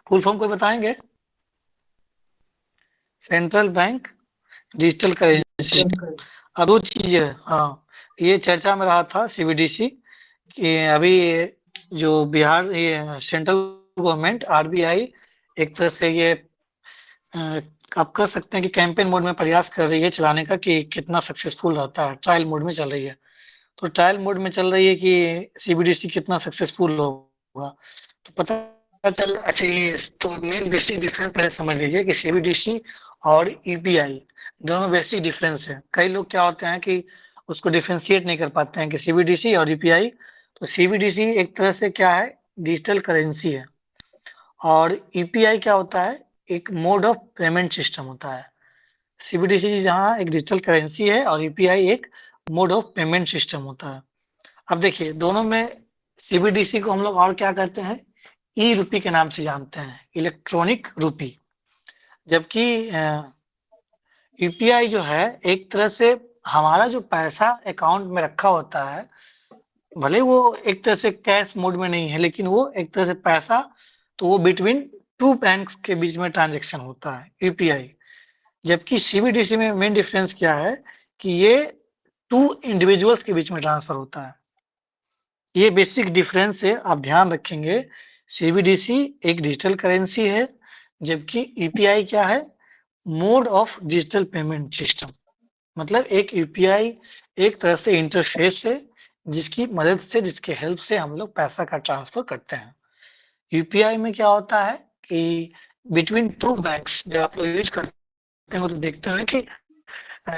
Full form कोई बताएंगे? Central bank digital currency. अब दो चीजें है, हाँ, ये चर्चा में रहा था सीबीडीसी कि अभी जो बिहार ये सेंट्रल गवर्नमेंट आरबीआई एक तरह से ये अ, आप कह सकते हैं कि कैंपेन मोड में प्रयास कर रही है चलाने का कि कितना सक्सेसफुल रहता है, ट्रायल मोड में चल रही है। तो ट्रायल मोड में चल रही है कि सीबीडीसी कितना सक्सेसफुल होगा। तो पता चल अच्छा ये तो मेन बेसिक डिफरेंस पहले समझ लीजिए कि सीबीडीसी और ईपीआई दोनों बेसिक डिफरेंस है। कई लोग क्या होते हैं कि उसको डिफ्रेंशिएट नहीं कर पाते हैं कि सीबीडीसी और ईपीआई। तो सीबीडीसी एक तरह से क्या है, डिजिटल करेंसी है, और ईपीआई क्या होता है, एक मोड ऑफ पेमेंट सिस्टम होता है। सीबीडीसी जहाँ एक डिजिटल करेंसी है और यूपीआई एक मोड ऑफ पेमेंट सिस्टम होता है। अब देखिए दोनों में सीबीडीसी को हम लोग और क्या कहते हैं, ई रूपी के नाम से जानते हैं, इलेक्ट्रॉनिक रूपी। जबकि यूपीआई जो है एक तरह से हमारा जो पैसा अकाउंट में रखा होता है, भले वो एक तरह से कैश मोड में नहीं है, लेकिन वो एक तरह से पैसा, तो वो बिटवीन टू बैंक्स के बीच में ट्रांजेक्शन होता है यूपीआई। जबकि सीबीडीसी में मेन डिफरेंस क्या है कि ये टू इंडिविजुअल्स के बीच में ट्रांसफर होता है। ये बेसिक डिफरेंस है, आप ध्यान रखेंगे। सीबीडीसी एक डिजिटल करेंसी है, जबकि यूपीआई क्या है, mode of digital payment system. मतलब एक यूपीआई एक तरह से इंटरफेस है जिसकी मदद से, जिसके हेल्प से हम लोग पैसा का ट्रांसफर करते हैं। यूपीआई में क्या होता है कि बिटवीन टू बैंक्स जब आप लोग यूज करते हैं तो देखते हैं कि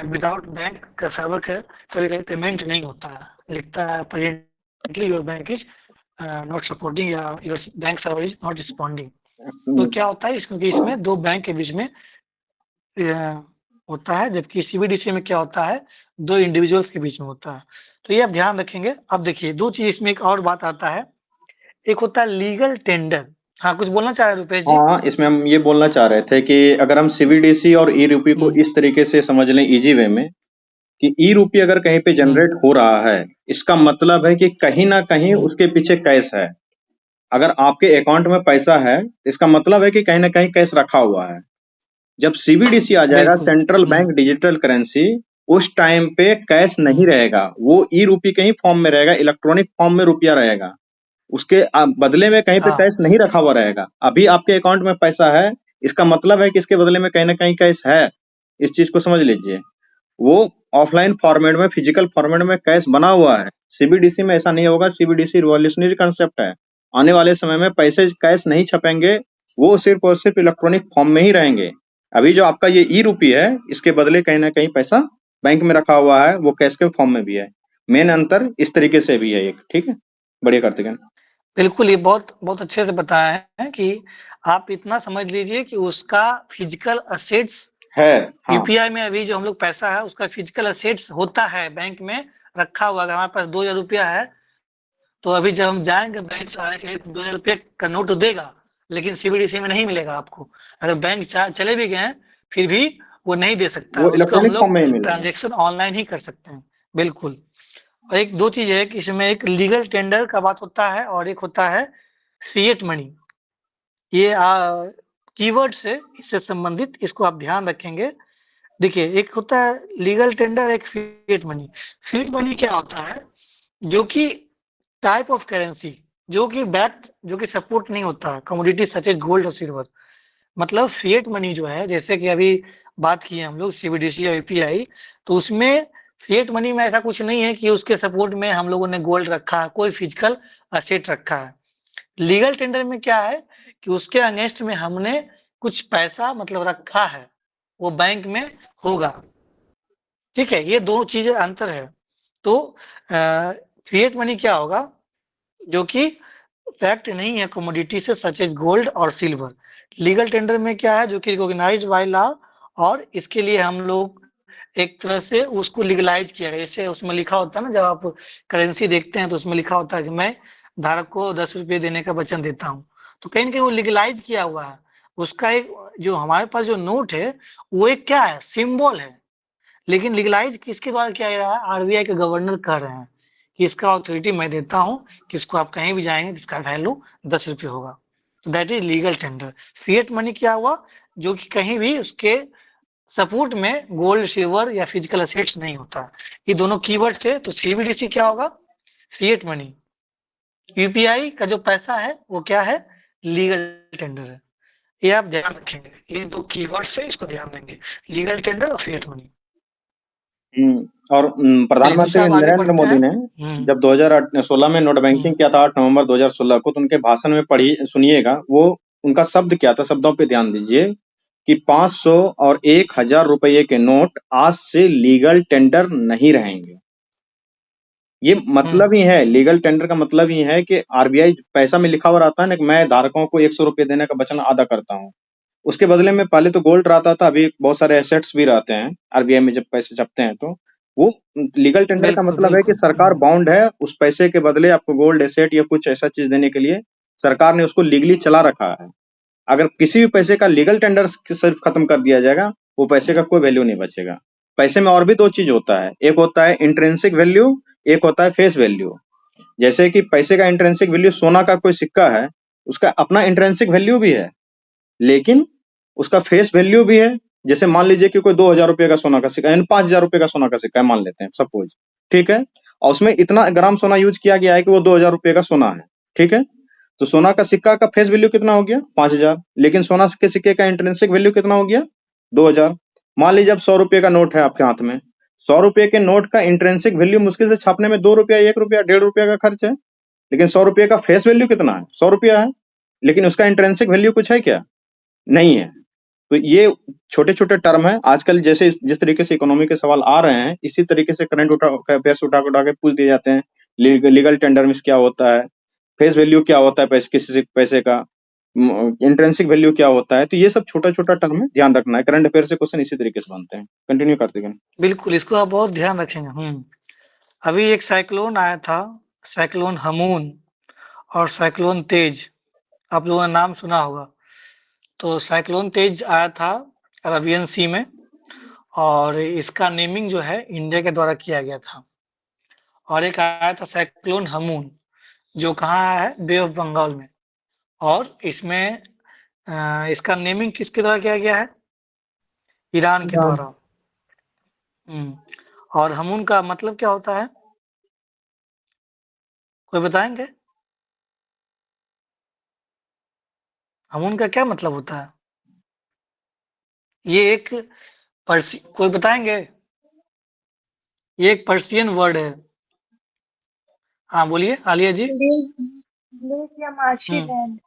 विदाउट बैंक का सर्वर के कभी कभी पेमेंट नहीं होता है, लिखता है presently your bank is not supporting या your bank server is not responding. तो क्या होता है क्योंकि इसमें दो बैंक के बीच में होता है, जबकि सीबीडीसी में क्या होता है, दो इंडिविजुअल्स के बीच में होता है। तो ये आप ध्यान रखेंगे। अब देखिए दो चीज इसमें एक और बात आता है, एक होता है लीगल टेंडर। हाँ, कुछ बोलना चाह रहे हैं रुपेश जी? हाँ, इसमें हम ये बोलना चाह रहे थे कि अगर हम सीबीडीसी और ई रूपी को हम्म। इस तरीके से समझ लें इजी वे में कि ई रूपी अगर कहीं पे हम्म। जनरेट हो रहा है, इसका मतलब है कि कहीं ना कहीं हम्म। उसके पीछे कैश है। अगर आपके अकाउंट में पैसा है, इसका मतलब है कि कहीं ना कहीं कैश रखा हुआ है। जब सीबीडीसी आ जाएगा, बिल्कुल। सेंट्रल बैंक डिजिटल करेंसी, उस टाइम पे कैश नहीं हम्म। रहेगा, वो ई रूपी के ही फॉर्म में रहेगा, इलेक्ट्रॉनिक फॉर्म में रुपया रहेगा। उसके बदले में कहीं पे हाँ। कैश नहीं रखा हुआ रहेगा। अभी आपके अकाउंट में पैसा है, इसका मतलब है कि इसके बदले में कहीं ना कहीं कैश है। इस चीज को समझ लीजिए। वो ऑफलाइन फॉर्मेट में, फिजिकल फॉर्मेट में कैश बना हुआ है। सीबीडीसी में ऐसा नहीं होगा। सीबीडीसी रिवॉल्यूशनरी कंसेप्ट है। आने वाले समय में पैसे कैश नहीं छपेंगे, वो सिर्फ और सिर्फ इलेक्ट्रॉनिक फॉर्म में ही रहेंगे। अभी जो आपका ये ई रूपी है, इसके बदले कहीं ना कहीं पैसा बैंक में रखा हुआ है, वो कैश के फॉर्म में भी है। मेन अंतर इस तरीके से भी है एक। ठीक है, बढ़िया कार्तिकेन। बिल्कुल, ये बहुत बहुत अच्छे से बताया है कि आप इतना समझ लीजिए कि उसका फिजिकल असेट्स है। हाँ। यूपीआई में अभी जो हम लोग पैसा है उसका फिजिकल असेट्स होता है बैंक में रखा हुआ। अगर हमारे पास 2000 रुपया है तो अभी जब हम जाएंगे बैंक से आने के लिए 2000 रुपये का नोट देगा, लेकिन सीबीडीसी में नहीं मिलेगा आपको। अगर बैंक चले भी गए हैं फिर भी वो नहीं दे सकता है, वो उसको हम इलेक्ट्रॉनिक फॉर्म लोग में ही मिलेगा। ट्रांजेक्शन ऑनलाइन ही कर सकते हैं। बिल्कुल। और एक दो चीज है कि इसमें एक लीगल टेंडर का बात होता है और एक होता है फिएट मनी। ये कीवर्ड से इससे संबंधित, इसको आप ध्यान रखेंगे। देखिए एक होता है लीगल टेंडर, एक फिएट मनी। फिएट मनी क्या होता है, जो कि टाइप ऑफ करेंसी, जो कि बैक, जो कि सपोर्ट नहीं होता है कमोडिटी सच एज गोल्ड और सिल्वर। मतलब फिएट मनी जो है, जैसे कि अभी बात किए हम लोग सीबीडीसी और यूपीआई, तो उसमें फिएट मनी में ऐसा कुछ नहीं है कि उसके सपोर्ट में हम लोगों ने गोल्ड रखा है, कोई फिजिकल असेट रखा है। लीगल टेंडर में क्या है कि उसके अगेंस्ट में हमने कुछ पैसा मतलब रखा है, वो बैंक में होगा। ठीक है, ये दो चीजें अंतर है। तो फिएट मनी क्या होगा, जो कि फैक्ट नहीं है कमोडिटी से सच एज गोल्ड और सिल्वर। लीगल टेंडर में क्या है, जो कि रिकॉग्नाइज्ड बाय लॉ, और इसके लिए हम लोग एक तरह से उसको लीगलाइज किया गया। जैसे उसमें लिखा होता है ना, जब आप करेंसी देखते हैं तो उसमें लिखा होता है कि मैं धारक को 10 रुपये देने का वचन देता हूँ। तो कहीं ना कहीं वो लीगलाइज किया हुआ है। उसका एक, जो हमारे पास जो नोट है, वो एक क्या है, सिंबल है। लेकिन लीगलाइज किसके द्वारा किया जा रहा है, आरबीआई के गवर्नर कर रहे हैं कि इसका अथॉरिटी मैं देता हूँ कि इसको आप कहीं भी जाएंगे इसका वैल्यू 10 रुपये होगा। That is legal tender. Fiat money क्या हुआ, जो कि कहीं भी उसके सपोर्ट में गोल्ड, सिल्वर या फिजिकल असेट्स नहीं होता। ये दोनों कीवर्ड से, तो सीबीडीसी क्या होगा, फिएट मनी। यूपीआई का जो पैसा है वो क्या है, लीगल टेंडर है। ये आप ध्यान रखेंगे, ये दो कीवर्ड से इसको ध्यान देंगे, लीगल टेंडर और फिएट मनी। और चलिए दूसरा प्रधानमंत्री अब आगे नरेंद्र बढ़ते मोदी हैं। ने जब 2016 में नोट बैंकिंग किया था 8 नवंबर 2016 को, तो उनके भाषण में पढ़ी सुनिएगा, वो उनका शब्द क्या था, शब्दों पे ध्यान दीजिए कि 500 और 1000 रुपये के नोट आज से लीगल टेंडर नहीं रहेंगे। ये मतलब ही है, लीगल टेंडर का मतलब ही है कि आरबीआई पैसा में लिखा हुआ रहता है ना कि मैं धारकों को 100 रुपये देने का वचन अदा करता हूँ। उसके बदले में पहले तो गोल्ड रहता था, अभी बहुत सारे एसेट्स भी रहते हैं आरबीआई में जब पैसे छपते हैं तो वो लीगल टेंडर का बिल्कुल मतलब है कि बिल्कुल। सरकार बाउंड है उस पैसे के बदले आपको गोल्ड एसेट या कुछ ऐसा चीज देने के लिए, सरकार ने उसको लीगली चला रखा है। अगर किसी भी पैसे का लीगल टेंडर सिर्फ खत्म कर दिया जाएगा, वो पैसे का कोई वैल्यू नहीं बचेगा। पैसे में और भी दो चीज होता है, एक होता है इंट्रिंसिक वैल्यू, एक होता है फेस वैल्यू। जैसे कि पैसे का इंट्रिंसिक वैल्यू, सोना का कोई सिक्का है, उसका अपना इंट्रिंसिक वैल्यू भी है, लेकिन उसका फेस वैल्यू भी है। जैसे मान लीजिए कि कोई 2000 रुपये का सोना का सिक्का, यानी 5000 रुपये का सोना का सिक्का है मान लेते हैं सपोज, ठीक है, और उसमें इतना ग्राम सोना यूज किया गया है कि वो 2000 रुपये का सोना है, ठीक है। तो सोना का सिक्का का फेस वैल्यू कितना हो गया, 5000, लेकिन सोना के सिक्के का इंट्रिंसिक वैल्यू कितना हो गया, 2000। मान लीजिए अब 100 रुपये का नोट है आपके हाथ में, 100 रुपये के नोट का इंट्रिंसिक वैल्यू मुश्किल से छापने में 2 रुपया, 1 रुपया, 1.5 रुपया का खर्च है, लेकिन 100 रुपये का फेस वैल्यू कितना है, 100 रुपया है, लेकिन उसका इंट्रिंसिक वैल्यू कुछ है क्या, नहीं है। तो ये छोटे छोटे टर्म है, आजकल जैसे जिस तरीके से इकोनॉमी के सवाल आ रहे हैं, इसी तरीके से करंट अफेयर्स उठा के पूछ दिए जाते हैं। लीगल टेंडर में क्या होता है, फेस वैल्यू क्या होता है पैसे, किसी पैसे का इंट्रेंसिक वैल्यू क्या होता है, तो ये सब छोटा छोटा टर्म है, ध्यान रखना है। करंट अफेयर से क्वेश्चन इसी तरीके से बनते हैं। कंटिन्यू करते हैं। बिल्कुल, इसको आप बहुत ध्यान रखेंगे। अभी एक साइक्लोन आया था, साइक्लोन हमून और साइक्लोन तेज, आप लोगों ने नाम सुना होगा। तो साइक्लोन तेज आया था अरबियन सी में, और इसका नेमिंग जो है इंडिया के द्वारा किया गया था। और एक आया था साइक्लोन हमून, जो कहाँ है, बे ऑफ बंगाल में, और इसमें इसका नेमिंग किसके द्वारा किया गया है, ईरान के द्वारा। और हमून का मतलब क्या होता है, कोई बताएंगे, हमून का क्या मतलब होता है, ये एक कोई बताएंगे, ये एक पर्शियन वर्ड है। हाँ बोलिए आलिया जी। लेक या मार्शी लैंड।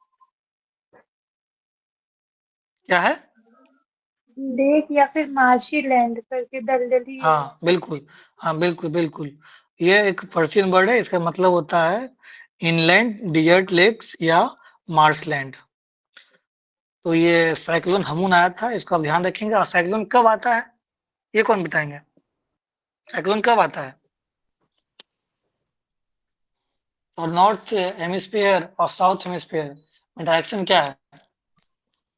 क्या है, लेक या फिर मार्शी लैंड करके दलदली। हाँ बिल्कुल, हाँ बिल्कुल बिल्कुल, ये एक पर्शियन वर्ड है, इसका मतलब होता है इनलैंड डिजर्ट लेक्स या मार्शलैंड। तो ये साइक्लोन हमून आया था, इसको आप ध्यान रखेंगे। और साइक्लोन कब आता है, ये कौन बताएंगे, साइक्लोन कब आता है, और नॉर्थ हेमिस्फीयर और साउथ हेमिस्फीयर में डायरेक्शन क्या है,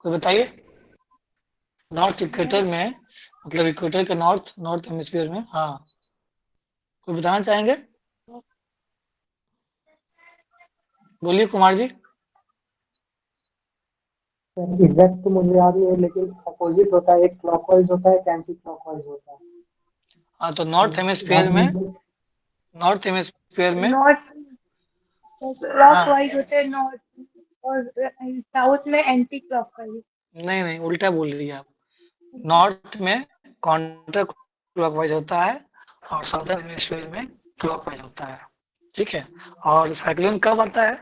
कोई बताइए। नॉर्थ इक्वेटर में, मतलब इक्वेटर के नॉर्थ हेमिस्फीयर में, हाँ कोई बताना चाहेंगे, बोलिए कुमार जी। एग्जैक्ट तो मुझे याद नहीं है, लेकिन अपोजिट होता है, एक क्लॉकवाइज होता है, एक एंटी क्लॉकवाइज होता है। हाँ तो नॉर्थ हेमिस्फीयर में, नॉर्थ हेमिस्फीयर में नॉर्थ हाँ, क्लॉकवाइज होते हैं नॉर्थ, और साउथ में एंटी क्लॉकवाइज। नहीं नहीं उल्टा बोल रही है आप, नॉर्थ में काउंटर क्लॉकवाइज होता है और साउथर्न हेमिस्फीयर में क्लॉकवाइज होता है, ठीक है। और साइक्लोन कब आता है,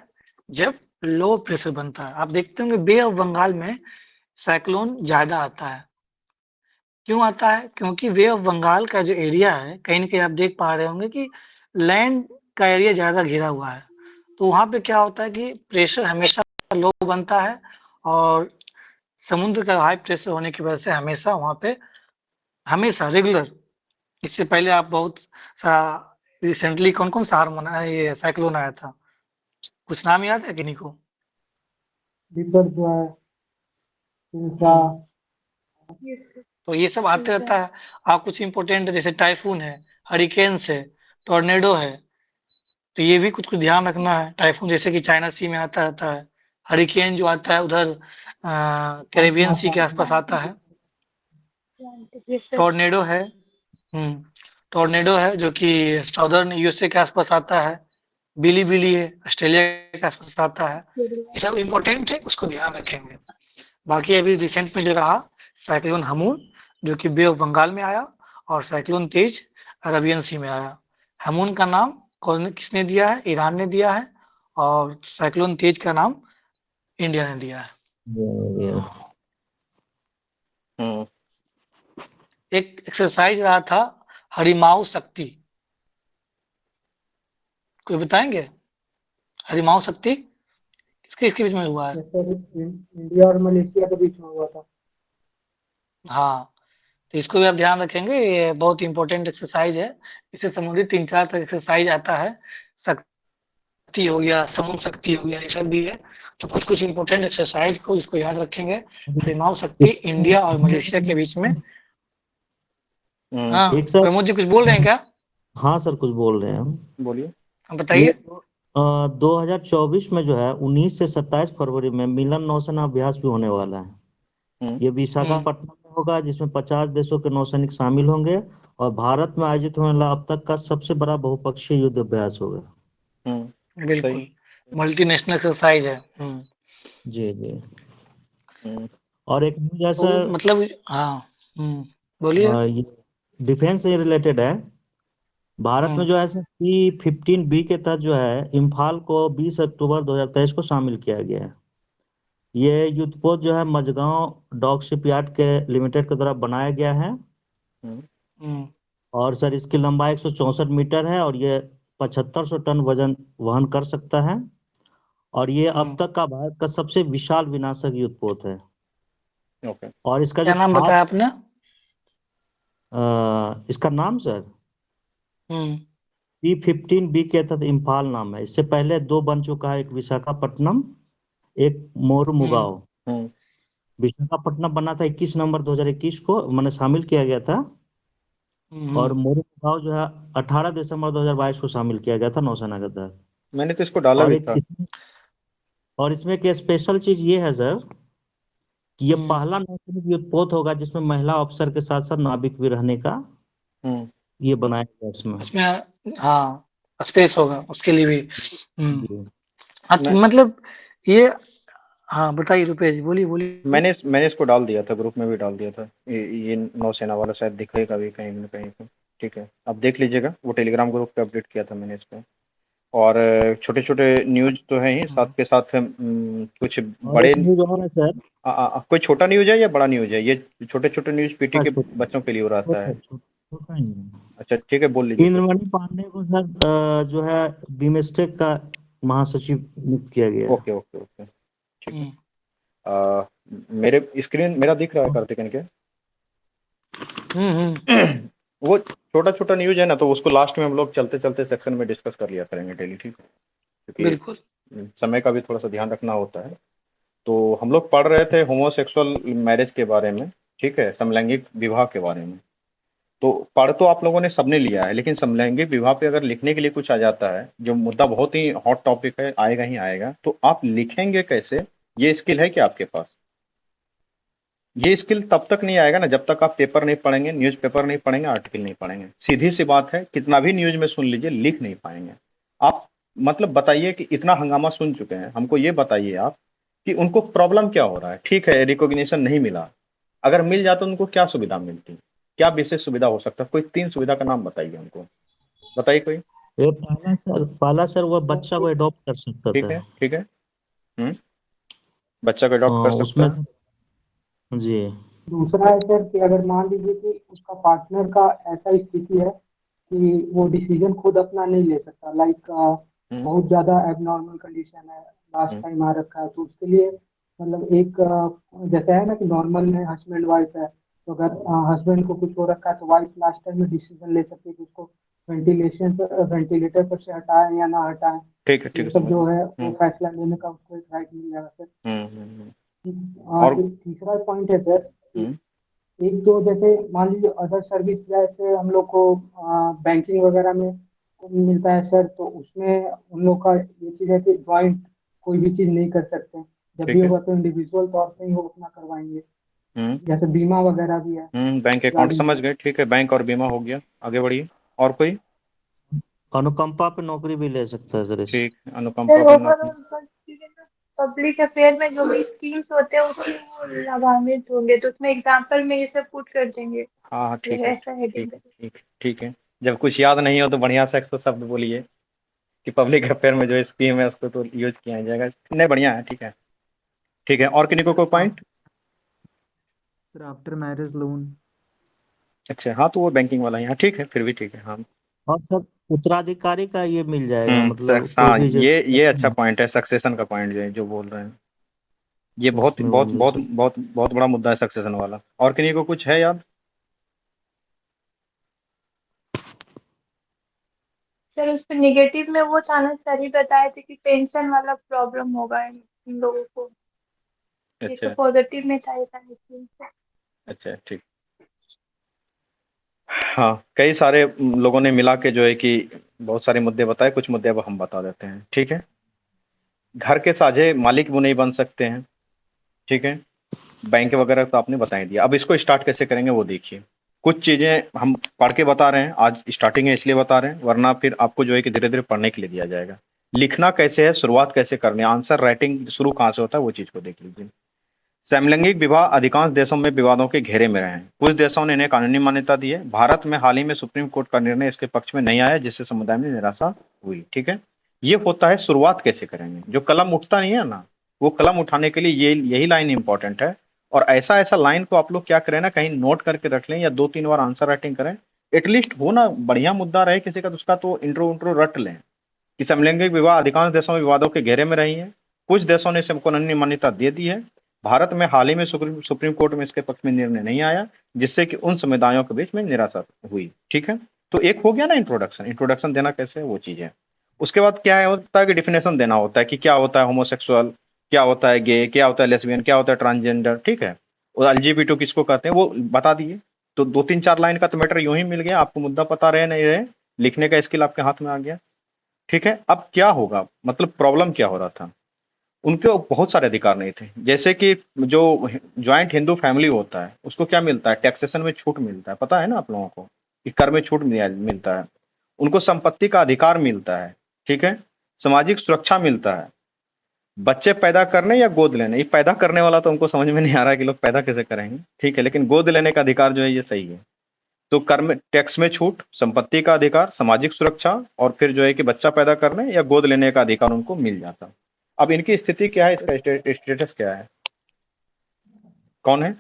जब लो प्रेशर बनता है। आप देखते होंगे बे ऑफ बंगाल में साइक्लोन ज्यादा आता है, क्यों आता है, क्योंकि बे ऑफ बंगाल का जो एरिया है, कहीं ना कहीं आप देख पा रहे होंगे कि लैंड का एरिया ज्यादा घिरा हुआ है। तो वहां पे क्या होता है कि प्रेशर हमेशा लो बनता है, और समुद्र का हाई प्रेशर होने की वजह से हमेशा वहां पे, हमेशा रेगुलर, इससे पहले आप बहुत सा रिसेंटली कौन कौन सा हार्मोन ये साइक्लोन आया था, कुछ नाम याद है किन्हीं को। दीपक जो है, हिंसा। तो ये सब आते रहता है। आप कुछ इंपॉर्टेंट जैसे टाइफून है, हरिकेन्स है, टॉर्नेडो है, तो ये भी कुछ कुछ ध्यान रखना है। टाइफून जैसे कि चाइना सी में आता रहता है, हरिकेन जो आता है उधर कैरेबियन सी के आसपास आता है। टॉर्नेडो है, टॉर्नेडो है जो कि साउदर्न यूएसए के आसपास आता है। बिली है, ऑस्ट्रेलिया के आसपास आता है। ये सब इम्पोर्टेंट है, उसको ध्यान रखेंगे। बाकी अभी रिसेंट में जो रहा साइक्लोन हमून, जो कि बे ऑफ बंगाल में आया, और साइक्लोन तेज अरबियन सी में आया। हमून का नाम किसने दिया है? ईरान ने दिया है, और साइक्लोन तेज का नाम इंडिया ने दिया है। एक एक्सरसाइज रहा था हरिमाऊ शक्ति, कोई बताएंगे? हरिमाऊ शक्ति किसके बीच में हुआ है? सर इंडिया और मलेशिया के बीच में हुआ था। हाँ, तो इसको भी आप ध्यान रखेंगे, ये बहुत इंपॉर्टेंट एक्सरसाइज है। इससे संबंधित 3-4 तक एक्सरसाइज आता है। शक्ति हो गया, समुद्र शक्ति हो गया, ये सब भी है। तो कुछ इंपॉर्टेंट एक्सरसाइज को इसको याद रखेंगे। हरिमाऊ शक्ति इंडिया और मलेशिया के बीच में। हाँ, एक सर, प्रमोद जी कुछ बोल रहे हैं क्या? हाँ सर कुछ बोल रहे हैं हम। बोलिए। बताइए। 2024 में जो है 19 से 27 फरवरी में मिलन नौसेना अभ्यास भी होने वाला है। ये विशाखापट्टनम में होगा, जिसमें 50 देशों के नौसैनिक शामिल होंगे, और भारत में आयोजित होने वाला अब तक का सबसे बड़ा बहुपक्षीय युद्ध अभ्यास होगा। बिल्कुल, मल्टीनेशनल एक्सरसाइज है। जी जी। और एक न्यूज है तो सर, मतलब हाँ, बोलिए। ये डिफेंस से रिलेटेड है। भारत में जो है P-15B के तहत जो है इम्फाल को 20 अक्टूबर 2023 को शामिल किया गया है। ये युद्धपोत जो है मझगांव डॉक शिपयार्ड के लिमिटेड के द्वारा बनाया गया है, और सर इसकी लंबाई 164 मीटर है, और ये 7500 टन वजन वहन कर सकता है, और ये अब तक का भारत का सबसे विशाल विनाशक युद्धपोत है। और इसका क्या जो नाम खास बताया आपने? इसका नाम सर हम्म P-15B के तहत इम्फाल नाम है। इससे पहले 2 बन चुका है, एक विशाखापट्टनम, एक मोरमुगांव। विशाखापट्टनम बना था 21 नवंबर 2021 को, मैंने शामिल किया गया था, और मोरमुगांव जो है 18 दिसंबर 2022 को शामिल किया गया था नौसेना के तहत। मैंने तो इसको डाला और भी एक था। इसमें एक स्पेशल चीज ये है सर कि ये पहला नौसैनिक युद्धपोत होगा जिसमें महिला अफसर के साथ साथ नाविक भी रहने का ये बनाया गया इसमें। इसमें हाँ स्पेस होगा उसके लिए भी। जी। हाँ, तो मतलब ये हाँ बताइए रुपेश, बोलिए बोलिए। मैंने इसको डाल दिया था, ग्रुप में भी डाल दिया था। ये नौसेना वाला शायद दिखेगा भी कहीं ना कहीं पे। ठीक है, आप देख लीजिएगा, वो टेलीग्राम ग्रुप पे अपडेट किया था मैंने इस पे। और छोटे छोटे न्यूज तो हैं ही, साथ के साथ कुछ और बड़े एक न्यूज और है सर। कोई छोटा न्यूज है या बड़ा न्यूज है? ये छोटे छोटे न्यूज पीटी के छोटा बच्चों के लिए हो रहता है। छोटा ही है। अच्छा ठीक है, बोल लीजिए। इंद्रमणि पांडे को सर जो है बीमस्टेक का महासचिव नियुक्त किया गया है। ओके ओके ओके, ठीक है। मेरे स्क्रीन मेरा दिख रहा है कार्तिक इनके? वो छोटा छोटा न्यूज है ना, तो उसको लास्ट में हम लोग चलते चलते सेक्शन में डिस्कस कर लिया करेंगे डेली, ठीक है? क्योंकि बिल्कुल समय का भी थोड़ा सा ध्यान रखना होता है। तो हम लोग पढ़ रहे थे होमोसेक्सुअल मैरिज के बारे में, ठीक है, समलैंगिक विवाह के बारे में। तो पढ़ तो आप लोगों ने सबने लिया है, लेकिन समलैंगिक विवाह पे अगर लिखने के लिए कुछ आ जाता है, जो मुद्दा बहुत ही हॉट टॉपिक है, आएगा ही आएगा, तो आप लिखेंगे कैसे? ये स्किल है क्या आपके पास? ये स्किल तब तक नहीं आएगा ना जब तक आप पेपर नहीं पढ़ेंगे, न्यूज़पेपर नहीं पढ़ेंगे, आर्टिकल नहीं पढ़ेंगे। सीधी सी बात है, कितना भी न्यूज में सुन लीजिए, लिख नहीं पाएंगे आप। मतलब बताइए कि इतना हंगामा सुन चुके हैं, हमको ये बताइए आप कि उनको प्रॉब्लम क्या हो रहा है। ठीक है, रिकॉग्निशन नहीं मिला, अगर मिल जाता तो उनको क्या सुविधा मिलती, क्या विशेष सुविधा हो सकता है? कोई 3 सुविधा का नाम बताइए हमको, बताइए कोई। ये पहला सर वो बच्चा को अडॉप्ट कर सकता ठीक था। है ठीक है, बच्चा को अडॉप्ट कर सकता उसमें है। जी। दूसरा है सर कि अगर मान लीजिए कि उसका पार्टनर का ऐसा स्थिति है कि वो डिसीजन खुद अपना नहीं ले सकता, लाइक बहुत ज्यादा एबनॉर्मल कंडीशन है, लास्ट टाइम आ रखा है, तो उसके लिए मतलब एक जैसा है ना कि नॉर्मल में हस्बैंड वाइफ है, तो अगर हस्बैंड को कुछ हो रखा है तो वाइफ लास्ट टाइम में डिसीजन ले सकती है कि उसको वेंटिलेटर पर से हटाएं या ना हटाएं। ठीक है ठीक ये है, सब समझ जो है गया। वो फैसला लेने का उसको एक राइट मिल जाएगा सर। और तीसरा पॉइंट है सर कि हम्म, एक तो जैसे मान लीजिए अदर सर्विस जैसे हम लोग को बैंकिंग वगैरह में मिलता है सर, तो उसमें उन लोग का ये चीज़ है कि ज्वाइंट कोई भी चीज़ नहीं कर सकते। जब ठीक भी है। होगा तो इंडिविजुअल तौर पे ही वो अपना करवाएंगे, हम्म जैसे बीमा वगैरह भी है बैंक अकाउंट गाड़ी समझ का। गए, ठीक है, बैंक और बीमा हो गया, आगे बढ़िए। और कोई? अनुकंपा पे नौकरी भी ले सकता है सर इस। ठीक, अनुकंपा सर पर नौकरी। ओवरऑल पब्लिक अफेयर में जो भी स्कीम्स होते हैं उसमें वो लाभान्वित होंगे, तो उसमें एग्जाम्पल में ये सब पुट कर देंगे, हाँ हाँ, ठीक फिर है, ऐसा हेडिंग। ठीक है। जब कुछ याद नहीं हो तो बढ़िया से 100 शब्द बोलिए कि पब्लिक अफेयर में जो स्कीम है उसको तो यूज किया जाएगा। नहीं, बढ़िया है, ठीक है, ठीक है। और किन्हीं को कोई point? Sir after marriage loan. अच्छा, हाँ, तो वो बैंकिंग वाला ही, हाँ, ठीक है, फिर भी ठीक है, हाँ। और सर उत्तराधिकारी का ये मिल जाएगा, मतलब कोई हाँ, भी जो ये अच्छा पॉइंट है, सक्सेशन का पॉइंट जो बोल रहे हैं, ये बहुत उसमें वो बहुत मिल बहुत सकता। बहुत बहुत बड़ा मुद्दा है सक्सेशन वाला। और किन्हीं को कुछ है याद? सर उस पर निगेटिव में वो था ना, सर ही बताए थे कि पेंशन वाला प्रॉब्लम होगा इन लोगों को। ये तो अच्छा पॉजिटिव में था ऐसा नहीं। अच्छा, ठीक। हाँ, कई सारे लोगों ने मिला के जो है कि बहुत सारे मुद्दे बताए, कुछ मुद्दे अब हम बता देते हैं, ठीक है। घर के साझे मालिक वो नहीं बन सकते हैं, ठीक है। बैंक वगैरह तो आपने बता ही दिया। अब इसको स्टार्ट कैसे करेंगे वो देखिए। कुछ चीजें हम पढ़ के बता रहे हैं, आज स्टार्टिंग है इसलिए बता रहे हैं, वरना फिर आपको जो है कि धीरे धीरे पढ़ने के लिए दिया जाएगा। लिखना कैसे है, शुरुआत कैसे करनी है, आंसर राइटिंग शुरू कहाँ से होता है वो चीज को देख लीजिए। समलैंगिक विवाह अधिकांश देशों में विवादों के घेरे में रहे हैं, कुछ देशों ने इन्हें कानूनी मान्यता दी है। भारत में हाल ही में सुप्रीम कोर्ट का निर्णय इसके पक्ष में नहीं आया, जिससे समुदाय में निराशा हुई, ठीक है। ये होता है शुरुआत कैसे करेंगे, जो कलम उठता नहीं है ना, वो कलम उठाने के लिए ये यही लाइन इंपॉर्टेंट है। और ऐसा ऐसा लाइन को आप लोग क्या करें ना, कहीं नोट करके रख लें या 2-3 बार आंसर राइटिंग करें। एटलीस्ट हो ना, बढ़िया मुद्दा रहे किसी का, तो उसका तो इंट्रो रट लें कि समलैंगिक विवाह अधिकांश देशों में विवादों के घेरे में रही है, कुछ देशों ने इसे कानूनी मान्यता दे दी है। भारत में हाल ही में सुप्रीम कोर्ट में इसके पक्ष में निर्णय नहीं आया, जिससे कि उन समुदायों के बीच में निराशा हुई, ठीक है। तो एक हो गया ना इंट्रोडक्शन, इंट्रोडक्शन देना कैसे है वो चीज है। उसके बाद क्या है होता है कि डिफिनेशन देना होता है कि क्या होता है होमोसेक्सुअल, क्या होता है गे, क्या होता है लेस्बियन, क्या होता है ट्रांसजेंडर, ठीक है। और एलजीबीटी किसको कहते हैं वो बता दिए। तो 2-3-4 लाइन का तो मैटर यूं ही मिल गया आपको, मुद्दा पता रहे नहीं रहे, लिखने का स्किल आपके हाथ में आ गया, ठीक है। अब क्या होगा, मतलब प्रॉब्लम क्या हो रहा था, उनके बहुत सारे अधिकार नहीं थे। जैसे कि जो ज्वाइंट हिंदू फैमिली होता है उसको क्या मिलता है, टैक्सेशन में छूट मिलता है, पता है ना आप लोगों को कि कर में छूट मिलता है। उनको संपत्ति का अधिकार मिलता है, ठीक है। सामाजिक सुरक्षा मिलता है। बच्चे पैदा करने या गोद लेने, ये पैदा करने वाला तो उनको समझ में नहीं आ रहा है कि लोग पैदा कैसे करेंगे, ठीक है, लेकिन गोद लेने का अधिकार जो है ये सही है। तो कर में, टैक्स में छूट, संपत्ति का अधिकार, सामाजिक सुरक्षा, और फिर जो है कि बच्चा पैदा करने या गोद लेने का अधिकार उनको मिल जाता। अब इनकी स्थिति क्या है, इसका स्टेटस क्या है, कौन है,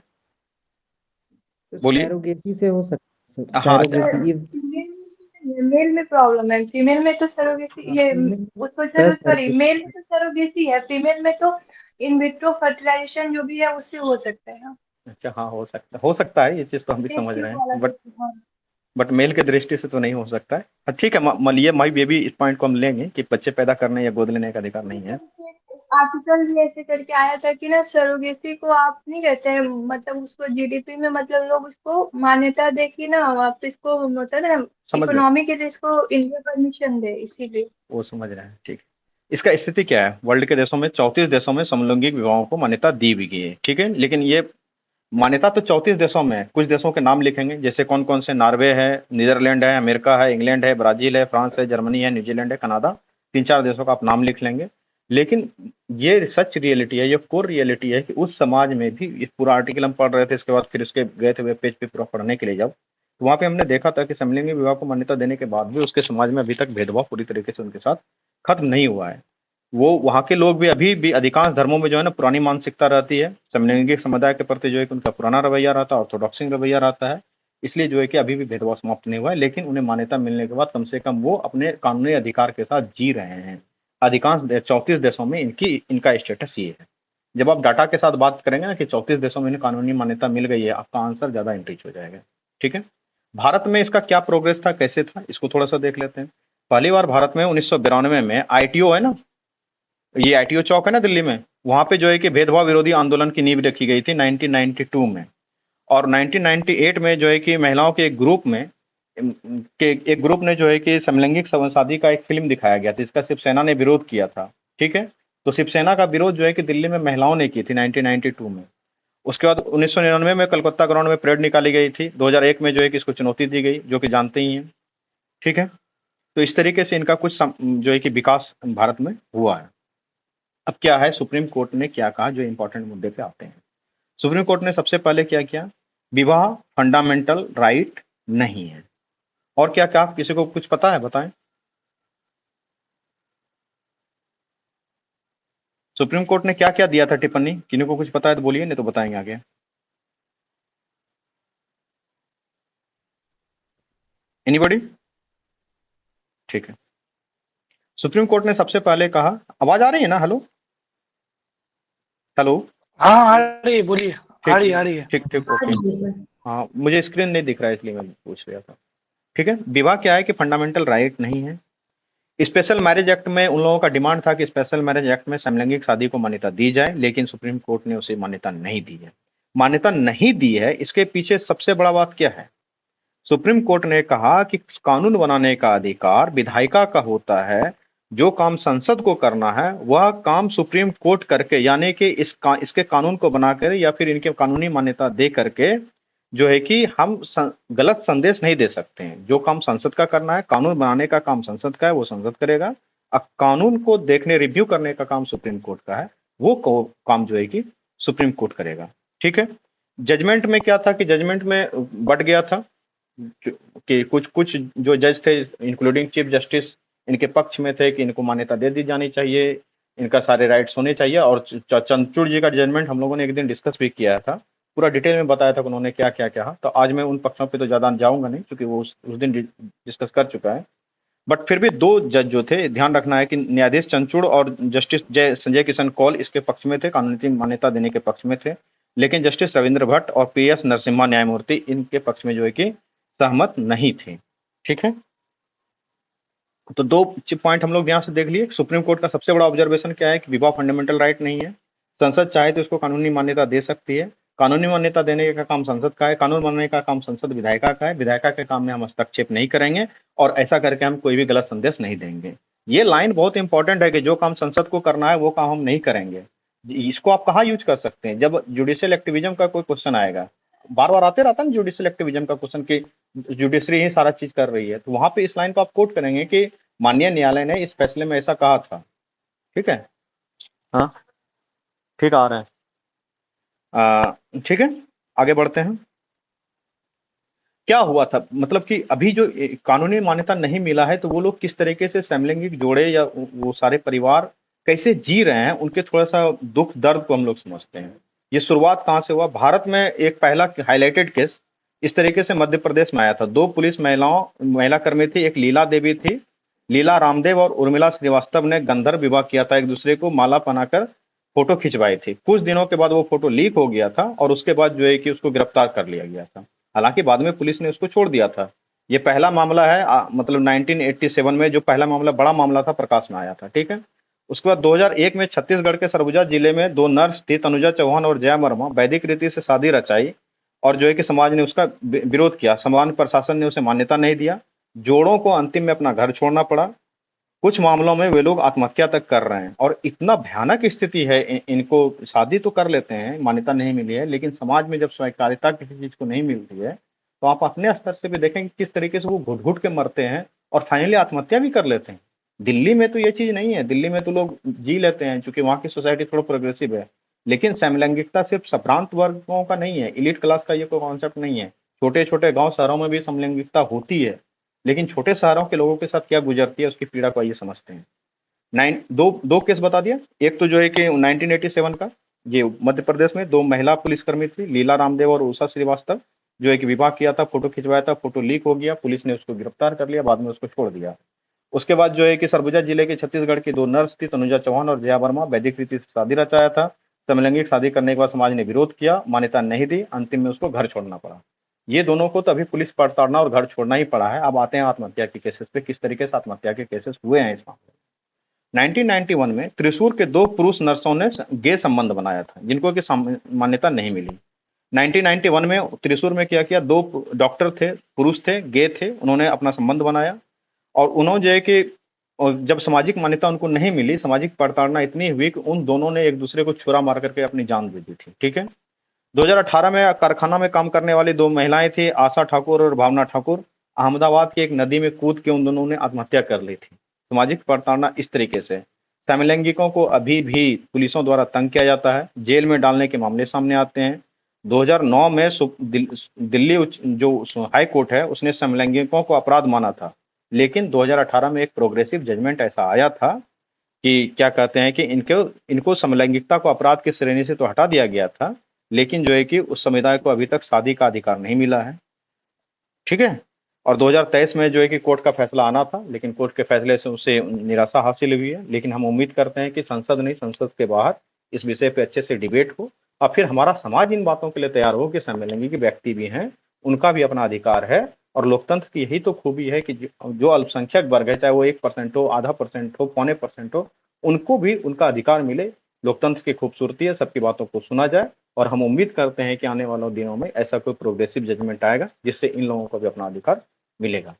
बोलिए। सैरोगेसी से हो सकता, हाँ, अच्छा, सैरोगेसी इज मेल में प्रॉब्लम है, फीमेल में तो सरोगेसी ये उसको सर सॉरी, मेल में तो सरोगेसी है, फीमेल में तो इन विट्रो फर्टिलाइजेशन जो भी है उससे हो सकता है। अच्छा, हाँ, हो सकता है, ये चीज तो हम भी टेस्ट समझ रहे ट्यूब हैं, वाला बट जो, हाँ। मेल के दृष्टि से तो नहीं हो सकता है। हाँ, ठीक है, ये माई बेबी, इस पॉइंट को हम लेंगे कि बच्चे पैदा करने या गोद लेने का अधिकार नहीं है। आर्टिकल भी ऐसे करके आया था कि ना सरोगेसी को आप नहीं कहते हैं, मतलब उसको जीडीपी में मतलब लोग उसको मान्यता दे कि ना आप इसको मतलब ना समझ गए, इकोनॉमी के लिए इसको इंडिया परमिशन दे, इसीलिए। वो समझ रहे हैं, ठीक है। इसका स्थिति क्या है, वर्ल्ड के देशों में 34 देशों में समलैंगिक विवाहों को मान्यता दी भी गई है, ठीक है। लेकिन ये मान्यता तो 34 देशों में है, कुछ देशों के नाम लिखेंगे, जैसे कौन कौन से, नॉर्वे है, नीदरलैंड है, अमेरिका है, इंग्लैंड है, ब्राजील है, फ्रांस है, जर्मनी है, न्यूजीलैंड है, कनाडा, 3-4 देशों का आप नाम लिख लेंगे। लेकिन ये सच रियलिटी है, ये कोर रियलिटी है कि उस समाज में भी, इस पूरा आर्टिकल हम पढ़ रहे थे, इसके बाद फिर इसके गए थे वेब पेज पे पूरा पढ़ने के लिए, जब तो वहाँ पे हमने देखा था कि समलैंगिक विवाह को मान्यता देने के बाद भी उसके समाज में अभी तक भेदभाव पूरी तरीके से उनके साथ खत्म नहीं हुआ है। वो वहाँ के लोग भी अभी भी अधिकांश धर्मों में जो है ना पुरानी मानसिकता रहती है, समलैंगिक समुदाय के प्रति जो है कि उनका पुराना रवैया रहता है, ऑर्थोडॉक्सी रवैया रहता है। इसलिए जो है कि अभी भी भेदभाव समाप्त नहीं हुआ है, लेकिन उन्हें मान्यता मिलने के बाद कम से कम वो अपने कानूनी अधिकार के साथ जी रहे हैं। अधिकांश 34 देशों में इनका स्टेटस ये है। जब आप डाटा के साथ बात करेंगे ना कि 34 देशों में इन्हें कानूनी मान्यता मिल गई है, आपका आंसर ज्यादा इंट्रीच हो जाएगा, ठीक है। भारत में इसका क्या प्रोग्रेस था, कैसे था, इसको थोड़ा सा देख लेते हैं। पहली बार भारत में 1992 में आईटीओ है ना, ये आईटीओ चौक है ना दिल्ली में, वहां पे जो है कि भेदभाव विरोधी आंदोलन की नींव रखी गई थी 1992 में। और 1998 में जो है कि महिलाओं के एक ग्रुप ने जो है कि समलैंगिक शादी का एक फिल्म दिखाया गया था, इसका शिवसेना ने विरोध किया था, ठीक है। तो शिवसेना का विरोध जो है कि दिल्ली में महिलाओं ने की थी 1992 में। उसके बाद 1999 में कलकत्ता ग्राउंड में परेड निकाली गई थी। 2001 में जो है कि इसको चुनौती दी गई, जो कि जानते ही हैं, ठीक है। तो इस तरीके से इनका कुछ जो है कि विकास भारत में हुआ है। अब क्या है, सुप्रीम कोर्ट ने क्या कहा, जो इंपॉर्टेंट मुद्दे पे आते हैं। सुप्रीम कोर्ट ने सबसे पहले क्या किया, विवाह फंडामेंटल राइट नहीं है। और क्या क्या किसी को कुछ पता है, बताएं। सुप्रीम कोर्ट ने क्या क्या दिया था टिप्पणी, किन्हीं को कुछ पता है तो बोलिए, नहीं तो बताएंगे आगे। एनीबॉडी? ठीक है। सुप्रीम कोर्ट ने सबसे पहले कहा, आवाज आ रही है ना? Hello hello. हाँ आ रही है, बोलिए। आ रही है। ठीक ठीक, ओके। हाँ, मुझे स्क्रीन नहीं दिख रहा है इसलिए मैं पूछ रहा था। ठीक है। विवाह क्या है कि फंडामेंटल राइट नहीं है। स्पेशल मैरिज एक्ट में उन लोगों का डिमांड था कि स्पेशल मैरिज एक्ट में समलैंगिक शादी को मान्यता दी जाए, लेकिन सुप्रीम कोर्ट ने उसे मान्यता नहीं दी है। मान्यता नहीं दी है, इसके पीछे सबसे बड़ा बात क्या है। सुप्रीम कोर्ट ने कहा कि कानून बनाने का अधिकार विधायिका का होता है। जो काम संसद को करना है वह काम सुप्रीम कोर्ट करके, यानी कि इसके कानून को बनाकर या फिर इनके कानूनी मान्यता दे करके जो है कि हम गलत संदेश नहीं दे सकते हैं। जो काम संसद का करना है, कानून बनाने का काम संसद का है, वो संसद करेगा। अब कानून को देखने, रिव्यू करने का काम सुप्रीम कोर्ट का है, वो काम जो है कि सुप्रीम कोर्ट करेगा। ठीक है। जजमेंट में क्या था कि जजमेंट में बढ़ गया था कि कुछ जो जज थे, इंक्लूडिंग चीफ जस्टिस, इनके पक्ष में थे कि इनको मान्यता दे दी जानी चाहिए, इनका सारे राइट्स होने चाहिए। और चंद्रचूड़ जी का जजमेंट हम लोगों ने एक दिन डिस्कस भी किया था, पूरा डिटेल में बताया था कि उन्होंने क्या क्या कहा। तो आज मैं उन पक्षों पे तो ज़्यादा जाऊंगा नहीं, क्योंकि वो उस दिन डिस्कस कर चुका है। बट फिर भी दो जज जो थे, ध्यान रखना है कि न्यायाधीश चंद्रचूड़ और जस्टिस संजय किशन कौल इसके पक्ष में थे, कानूनी मान्यता देने के पक्ष में थे। लेकिन जस्टिस रविंद्र भट्ट और PS नरसिम्हा न्यायमूर्ति इनके पक्ष में जो है कि सहमत नहीं थे। ठीक है। तो दो पॉइंट हम लोग ध्यान से देख लिए। सुप्रीम कोर्ट का सबसे बड़ा ऑब्जर्वेशन क्या है कि विवाह फंडामेंटल राइट नहीं है। संसद चाहे तो इसको कानूनी मान्यता दे सकती है। कानूनी मान्यता देने का काम संसद का है, कानून बनाने का काम संसद विधायिका का है। विधायिका के काम में हम हस्तक्षेप नहीं करेंगे और ऐसा करके हम कोई भी गलत संदेश नहीं देंगे। ये लाइन बहुत इंपॉर्टेंट है कि जो काम संसद को करना है वो काम हम नहीं करेंगे। इसको आप कहाँ यूज कर सकते हैं, जब जुडिशियल एक्टिविज्म का कोई क्वेश्चन आएगा, बार बार आते रहता है ना जुडिशियल एक्टिविज्म का क्वेश्चन कि जुडिशरी ही सारा चीज कर रही है, तो वहां पे इस लाइन को आप कोट करेंगे कि माननीय न्यायालय ने इस फैसले में ऐसा कहा था। ठीक है। हाँ ठीक, आ रहा है। ठीक है, आगे बढ़ते हैं। क्या हुआ था, मतलब कि अभी जो कानूनी मान्यता नहीं मिला है, तो वो लोग किस तरीके से समलैंगिक जोड़े या वो सारे परिवार कैसे जी रहे हैं, उनके थोड़ा सा दुख दर्द को हम लोग समझते हैं। ये शुरुआत कहाँ से हुआ। भारत में एक पहला हाईलाइटेड केस इस तरीके से मध्य प्रदेश में आया था। दो पुलिस महिला कर्मी थी, एक लीला देवी थी। लीला रामदेव और उर्मिला श्रीवास्तव ने गंधर्व विवाह किया था, एक दूसरे को माला पहनाकर फोटो खिंचवाई थी। कुछ दिनों के बाद वो फोटो लीक हो गया था और उसके बाद जो है कि उसको गिरफ्तार कर लिया गया था। हालांकि बाद में पुलिस ने उसको छोड़ दिया था। ये पहला मामला है, मतलब 1987 में जो पहला मामला, बड़ा मामला था, प्रकाश में आया था। ठीक है। उसके बाद 2001 में छत्तीसगढ़ के सरगुजा जिले में दो नर्स थी, तनुजा चौहान और जया वर्मा, वैदिक रीति से शादी रचाई और जो है कि समाज ने उसका विरोध किया। सामान्य प्रशासन ने उसे मान्यता नहीं दिया। जोड़ों को अंतिम में अपना घर छोड़ना पड़ा। कुछ मामलों में वे लोग आत्महत्या तक कर रहे हैं और इतना भयानक स्थिति है। इनको शादी तो कर लेते हैं, मान्यता नहीं मिली है, लेकिन समाज में जब स्वीकार्यता किसी चीज को नहीं मिलती है, तो आप अपने स्तर से भी देखें कि किस तरीके से वो घुट घुट के मरते हैं और फाइनली आत्महत्या भी कर लेते हैं। दिल्ली में तो ये चीज नहीं है, दिल्ली में तो लोग जी लेते हैं क्योंकि वहाँ की सोसाइटी थोड़ा प्रोग्रेसिव है। लेकिन समलैंगिकता सिर्फ संभ्रांत वर्गों का नहीं है, इलीट क्लास का ये कोई कॉन्सेप्ट नहीं है। छोटे छोटे गाँव शहरों में भी समलैंगिकता होती है, लेकिन छोटे शहरों के लोगों के साथ क्या गुजरती है उसकी पीड़ा को आइए समझते हैं। दो केस बता दिया। एक तो जो है कि 1987 का, ये मध्य प्रदेश में दो महिला पुलिसकर्मी थी, लीला रामदेव और उषा श्रीवास्तव, जो है कि विवाह किया था, फोटो खिंचवाया था, फोटो लीक हो गया, पुलिस ने उसको गिरफ्तार कर लिया, बाद में उसको छोड़ दिया। उसके बाद जो है कि सरगुजा जिले के छत्तीसगढ़ की दो नर्स थी, तनुजा चौहान और जया वर्मा, वैदिक रीति से शादी रचाया था। समलैंगिक शादी करने के बाद समाज ने विरोध किया, मान्यता नहीं दी, अंतिम में उसको घर छोड़ना पड़ा। ये दोनों को तो अभी पुलिस पड़ताड़ना और घर छोड़ना ही पड़ा है। अब आते हैं आत्महत्या के केसेस पे, किस तरीके से आत्महत्या के केसेस हुए हैं इस मामले में। 1991 में त्रिशूर के दो पुरुष नर्सों ने गे संबंध बनाया था, जिनको की मान्यता नहीं मिली। 1991 में त्रिशूर में क्या किया, दो डॉक्टर थे, पुरुष थे, गे थे, उन्होंने अपना संबंध बनाया और उन्होंने जो है कि और जब सामाजिक मान्यता उनको नहीं मिली, सामाजिक प्रताड़ना इतनी हुई कि उन दोनों ने एक दूसरे को छुरा मार करके अपनी जान दे दी थी। ठीक है, 2018 में कारखाना में काम करने वाली 2 महिलाएं थी, आशा ठाकुर और भावना ठाकुर। अहमदाबाद की एक नदी में कूद के उन दोनों ने आत्महत्या कर ली थी। सामाजिक प्रताड़ना इस तरीके से। समलैंगिकों को अभी भी पुलिसों द्वारा तंग किया जाता है, जेल में डालने के मामले सामने आते हैं। 2009 में दिल्ली जो हाई कोर्ट है उसने समलैंगिकों को अपराध माना था, लेकिन 2018 में एक प्रोग्रेसिव जजमेंट ऐसा आया था कि क्या कहते हैं कि इनको समलैंगिकता को अपराध की श्रेणी से तो हटा दिया गया था, लेकिन जो है कि उस समुदाय को अभी तक शादी का अधिकार नहीं मिला है। ठीक है, और 2023 में जो है कि कोर्ट का फैसला आना था, लेकिन कोर्ट के फैसले से उसे निराशा हासिल हुई है। लेकिन हम उम्मीद करते हैं कि संसद के बाहर इस विषय पे अच्छे से डिबेट हो और फिर हमारा समाज इन बातों के लिए तैयार हो कि समलैंगिक व्यक्ति भी हैं, उनका भी अपना अधिकार है। और लोकतंत्र की यही तो खूबी है कि जो अल्पसंख्यक वर्ग है, चाहे वो 1% हो, आधा % हो, 0.25% हो, उनको भी उनका अधिकार मिले। लोकतंत्र की खूबसूरती है, सबकी बातों को सुना जाए, और हम उम्मीद करते हैं कि आने वाले दिनों में ऐसा कोई प्रोग्रेसिव जजमेंट आएगा जिससे इन लोगों को भी अपना अधिकार मिलेगा।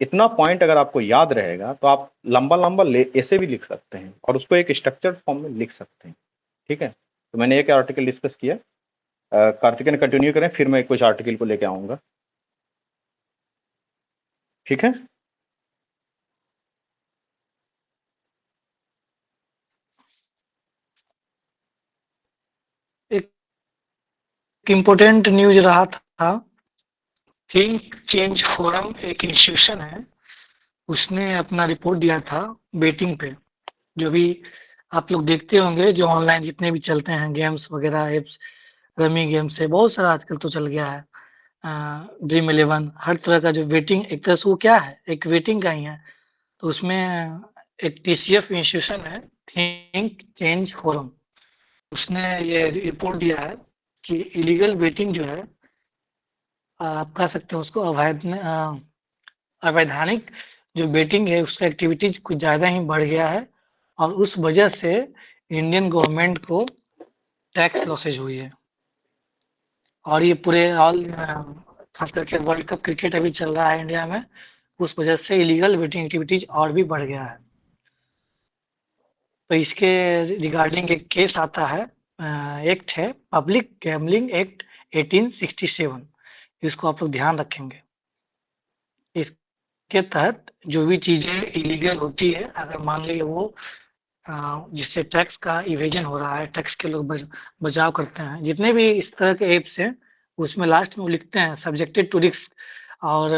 इतना पॉइंट अगर आपको याद रहेगा तो आप लंबा लंबा ऐसे भी लिख सकते हैं और उसको एक स्ट्रक्चर्ड फॉर्म में लिख सकते हैं। ठीक है, तो मैंने एक आर्टिकल डिस्कस किया। कार्तिकेयन कंटिन्यू करें, फिर मैं कुछ आर्टिकल को लेके आऊंगा। ठीक है, एक इम्पोर्टेंट न्यूज रहा था, थिंक चेंज फोरम एक इंस्टीट्यूशन है, उसने अपना रिपोर्ट दिया था बेटिंग पे। जो भी आप लोग देखते होंगे, जो ऑनलाइन जितने भी चलते हैं गेम्स वगैरह एप्स, रमी गेम से बहुत सारा आजकल तो चल गया है, ड्रीम 11, हर तरह का जो वेटिंग, एक तरह से वो क्या है, एक वेटिंग का ही है। तो उसमें एक TCF इंस्टीट्यूशन है, थिंक चेंज फोरम, उसने ये रिपोर्ट दिया है कि इलीगल वेटिंग जो है, आप कह सकते हो उसको अवैधानिक जो बेटिंग है उसका एक्टिविटीज कुछ ज़्यादा ही बढ़ गया है, और उस वजह से इंडियन गवर्नमेंट को टैक्स लॉसेज हुई है। और ये पूरे खास करके वर्ल्ड कप क्रिकेट अभी चल रहा है इंडिया में, उस वजह से इलीगल बेटिंग एक्टिविटीज और भी बढ़ गया है। तो इसके रिगार्डिंग एक केस आता है, एक्ट है पब्लिक गैम्बलिंग एक्ट 1867, इसको आप लोग ध्यान रखेंगे। इसके तहत जो भी चीजें इलीगल होती है, अगर मान लीजिए वो जिससे टैक्स का इवेजन हो रहा है, टैक्स के लोग बचाव करते हैं, जितने भी इस तरह के एप्स हैं, उसमें लास्ट में वो लिखते हैं सब्जेक्टेड टू रिस्क और